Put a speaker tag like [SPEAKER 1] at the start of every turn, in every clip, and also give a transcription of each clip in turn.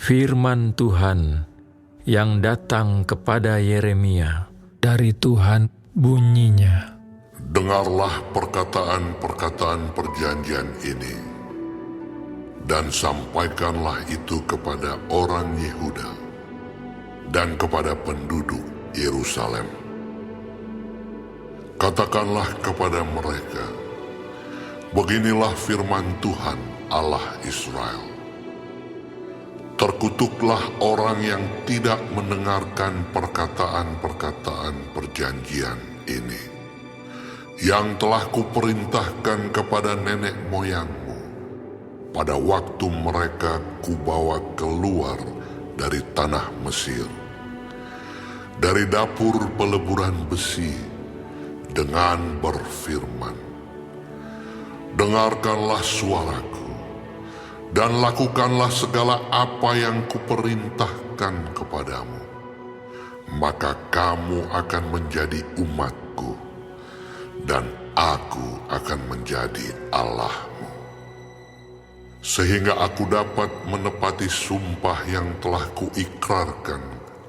[SPEAKER 1] Firman Tuhan yang datang kepada Yeremia dari Tuhan bunyinya,
[SPEAKER 2] dengarlah perkataan-perkataan perjanjian ini, dan sampaikanlah itu kepada orang Yehuda dan kepada penduduk Yerusalem. Katakanlah kepada mereka, beginilah firman Tuhan Allah Israel. Terkutuklah orang yang tidak mendengarkan perkataan-perkataan perjanjian ini, yang telah kuperintahkan kepada nenek moyangmu pada waktu mereka kubawa keluar dari tanah Mesir, dari dapur peleburan besi, dengan berfirman, dengarkanlah suaraku, dan lakukanlah segala apa yang kuperintahkan kepadamu, maka kamu akan menjadi umatku, dan aku akan menjadi Allahmu. Sehingga aku dapat menepati sumpah yang telah kuikrarkan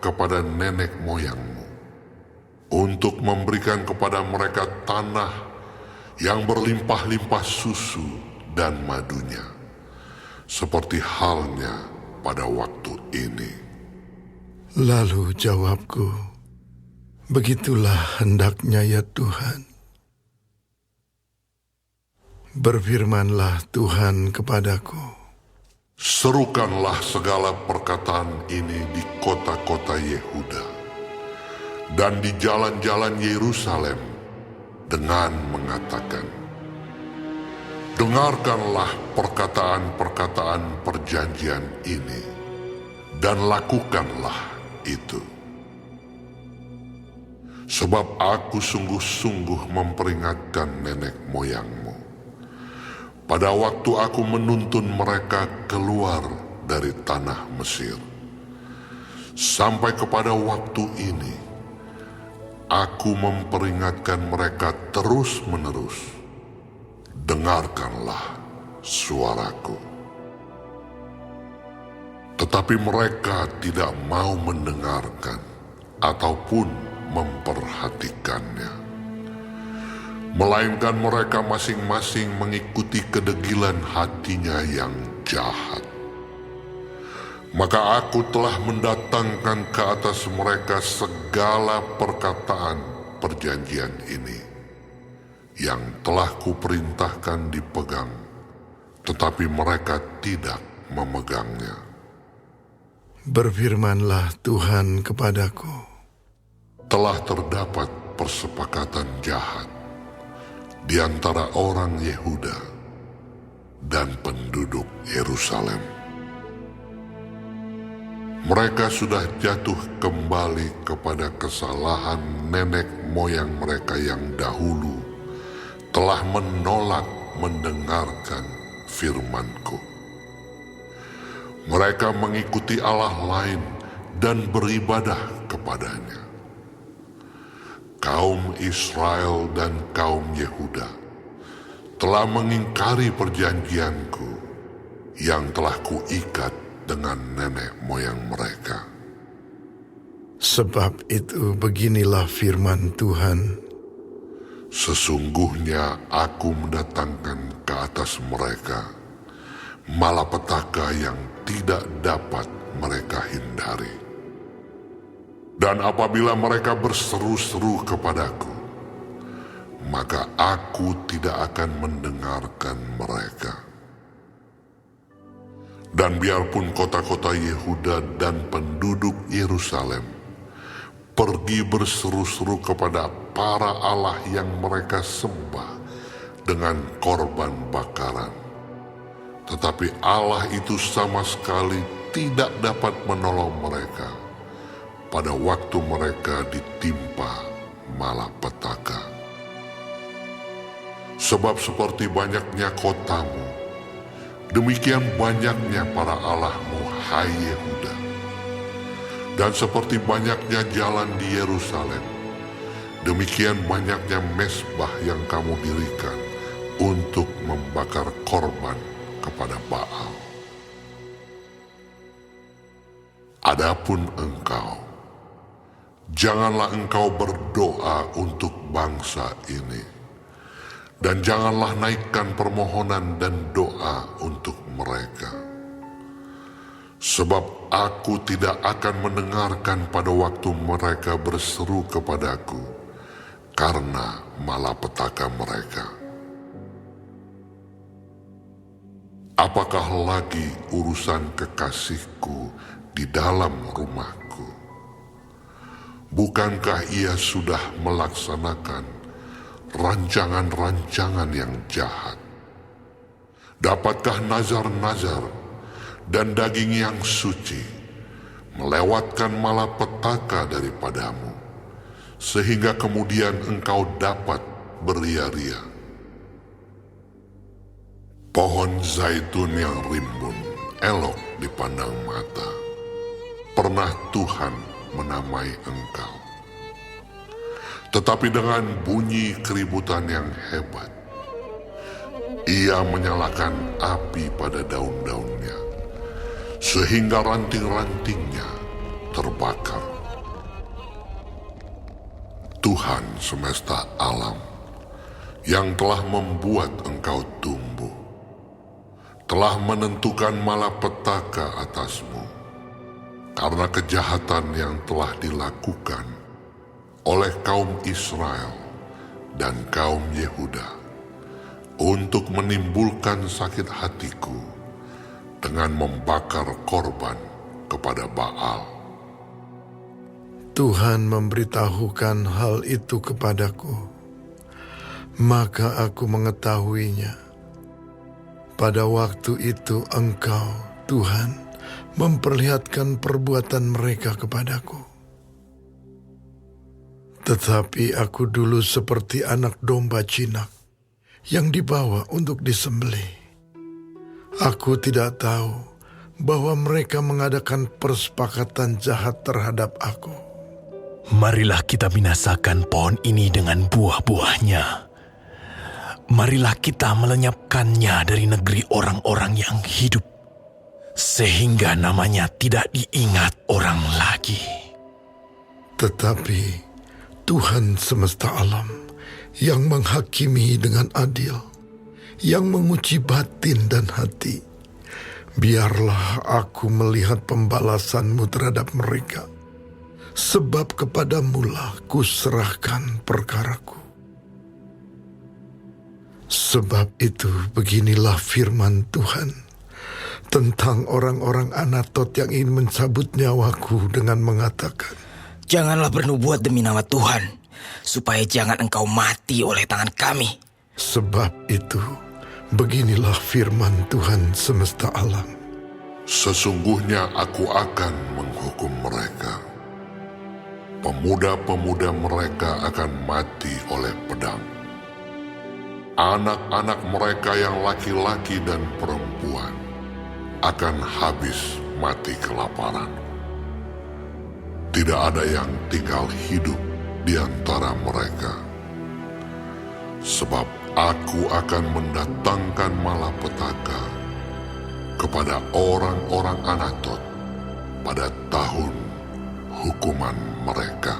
[SPEAKER 2] kepada nenek moyangmu, untuk memberikan kepada mereka tanah yang berlimpah-limpah susu dan madunya, seperti halnya pada waktu ini.
[SPEAKER 3] Lalu jawabku, begitulah hendaknya ya Tuhan. Berfirmanlah Tuhan kepadaku,
[SPEAKER 2] serukanlah segala perkataan ini di kota-kota Yehuda dan di jalan-jalan Yerusalem dengan mengatakan, dengarkanlah perkataan-perkataan perjanjian ini, dan lakukanlah itu. Sebab aku sungguh-sungguh memperingatkan nenek moyangmu pada waktu aku menuntun mereka keluar dari tanah Mesir. Sampai kepada waktu ini, aku memperingatkan mereka terus-menerus, dengarkanlah suaraku. Tetapi mereka tidak mau mendengarkan ataupun memperhatikannya, melainkan mereka masing-masing mengikuti kedegilan hatinya yang jahat. Maka aku telah mendatangkan ke atas mereka segala perkataan perjanjian ini, yang telah kuperintahkan dipegang, tetapi mereka tidak memegangnya.
[SPEAKER 3] Berfirmanlah Tuhan kepadaku,
[SPEAKER 2] telah terdapat persepakatan jahat di antara orang Yehuda dan penduduk Yerusalem. Mereka sudah jatuh kembali kepada kesalahan nenek moyang mereka yang dahulu telah menolak mendengarkan firman-Ku. Mereka mengikuti Allah lain dan beribadah kepadanya. Kaum Israel dan kaum Yehuda telah mengingkari perjanjian-Ku yang telah Kuikat dengan nenek moyang mereka.
[SPEAKER 3] sebab itu beginilah firman Tuhan,
[SPEAKER 2] sesungguhnya aku mendatangkan ke atas mereka malapetaka yang tidak dapat mereka hindari. Dan apabila mereka berseru-seru kepadaku, maka aku tidak akan mendengarkan mereka. Dan biarpun kota-kota Yehuda dan penduduk Yerusalem pergi berseru-seru kepada para allah yang mereka sembah dengan korban bakaran, tetapi Allah itu sama sekali tidak dapat menolong mereka pada waktu mereka ditimpa malapetaka. Sebab seperti banyaknya kotamu, demikian banyaknya para allahmu, hai Yehuda. Dan seperti banyaknya jalan di Yerusalem, demikian banyaknya mezbah yang kamu dirikan untuk membakar korban kepada Baal. Adapun engkau, janganlah engkau berdoa untuk bangsa ini, dan janganlah naikkan permohonan dan doa untuk mereka. Sebab aku tidak akan mendengarkan pada waktu mereka berseru kepadaku karena malapetaka mereka. Apakah lagi urusan kekasihku di dalam rumahku? Bukankah ia sudah melaksanakan rancangan-rancangan yang jahat? Dapatkah nazar-nazar dan daging yang suci melewatkan malapetaka daripadamu, sehingga kemudian engkau dapat beria-ria? Pohon zaitun yang rimbun, elok dipandang mata, pernah Tuhan menamai engkau. Tetapi dengan bunyi keributan yang hebat, ia menyalakan api pada daun-daunnya, sehingga ranting-rantingnya terbakar. Tuhan semesta alam yang telah membuat engkau tumbuh, telah menentukan malapetaka atasmu karena kejahatan yang telah dilakukan oleh kaum Israel dan kaum Yehuda untuk menimbulkan sakit hatiku dengan membakar korban kepada Baal.
[SPEAKER 3] Tuhan memberitahukan hal itu kepadaku, maka aku mengetahuinya. Pada waktu itu Engkau, Tuhan, memperlihatkan perbuatan mereka kepadaku. Tetapi aku dulu seperti anak domba jinak yang dibawa untuk disembelih. Aku tidak tahu bahwa mereka mengadakan persepakatan jahat terhadap aku.
[SPEAKER 4] Marilah kita binasakan pohon ini dengan buah-buahnya. Marilah kita melenyapkannya dari negeri orang-orang yang hidup, sehingga namanya tidak diingat orang lagi.
[SPEAKER 3] Tetapi Tuhan semesta alam yang menghakimi dengan adil, yang menguji batin dan hati, biarlah aku melihat pembalasan-Mu terhadap mereka, sebab kepadamu-lah kuserahkan perkaraku. Sebab itu beginilah firman Tuhan tentang orang-orang Anatot yang ingin mencabut nyawaku dengan mengatakan,
[SPEAKER 5] janganlah bernubuat demi nama Tuhan, supaya jangan engkau mati oleh tangan kami.
[SPEAKER 3] Sebab itu beginilah firman Tuhan semesta alam.
[SPEAKER 2] Sesungguhnya aku akan menghukum mereka. Pemuda-pemuda mereka akan mati oleh pedang. Anak-anak mereka yang laki-laki dan perempuan akan habis mati kelaparan. Tidak ada yang tinggal hidup di antara mereka. Sebab aku akan mendatangkan malapetaka kepada orang-orang Anatot pada tahun hukuman mereka.